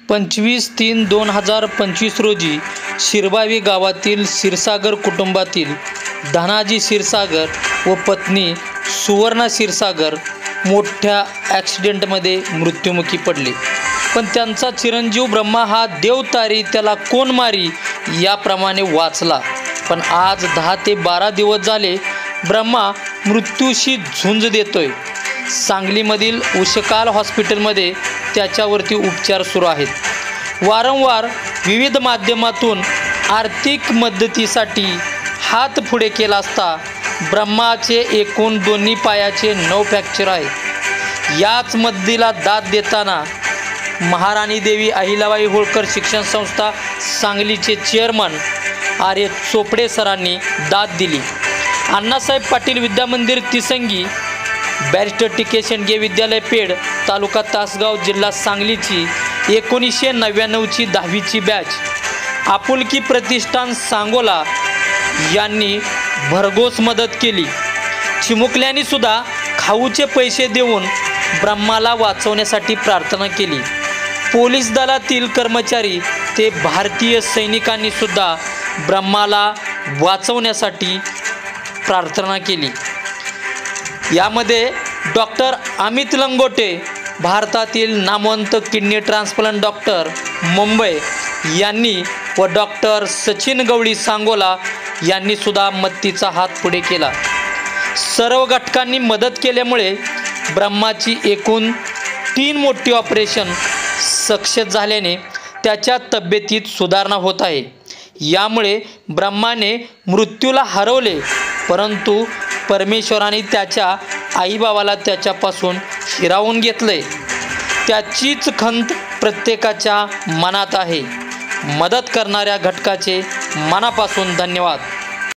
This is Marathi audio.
25/3/2025 रोजी शिरबावी गावातील क्षीरसागर कुटुंबातील धनाजी क्षीरसागर व पत्नी सुवर्णा क्षीरसागर मोठ्या ॲक्सिडेंटमध्ये मृत्युमुखी पडले. पण त्यांचा चिरंजीव ब्रह्मा हा देवतारी त्याला कोण मारी याप्रमाणे वाचला. पण आज 10 ते 12 दिवस झाले ब्रह्मा मृत्यूशी झुंज देतोय. सांगलीमधील उशकाल हॉस्पिटलमध्ये त्याच्यावरती उपचार सुरू आहेत. वारंवार विविध माध्यमातून आर्थिक मदतीसाठी हात पुढे केला असता ब्रह्माचे एकूण दोन्ही पायाचे 9 फ्रॅक्चर आहेत. याच मदतीला दाद देताना महाराणी देवी अहिल्याबाई होळकर शिक्षण संस्था सांगलीचे चेअरमन आर्य चोपडे सरांनी दाद दिली. अण्णासाहेब पाटील विद्यामंदिर तिसंगी, बॅरिस्टर टी.के. शेंडगे विद्यालय पेड, तालुका तासगाव, जिल्हा सांगलीची 1999ची 10वीची बॅच, आपुलकी प्रतिष्ठान सांगोला यांनी भरघोस मदत केली. चिमुकल्यांनी सुद्धा खाऊचे पैसे देऊन ब्रह्माला वाचवण्यासाठी प्रार्थना केली. पोलीस दलातील कर्मचारी ते भारतीय सैनिकांनी सुद्धा ब्रह्माला वाचवण्यासाठी प्रार्थना केली. यामध्ये डॉक्टर अमित लंगोटे, भारतातील नामवंत किडनी ट्रान्सप्लांट डॉक्टर मुंबई यांनी व डॉक्टर सचिन गवळी सांगोला यांनी सुद्धा मदतीचा हात पुढे केला. सर्व घटकांनी मदत केल्यामुळे ब्रह्माची एकूण 3 मोठी ऑपरेशन सक्सेस झाल्याने त्याच्या तब्येतीत सुधारणा होत आहे. यामुळे ब्रह्माने मृत्यूला हरवले, परंतु परमेश्वराने त्याच्या आईबाबाला त्याच्यापासून हिरावून घेतले. त्याचीच खंत प्रत्येकाच्या मनात आहे. मदत करणाऱ्या घटकाचे मनापासून धन्यवाद.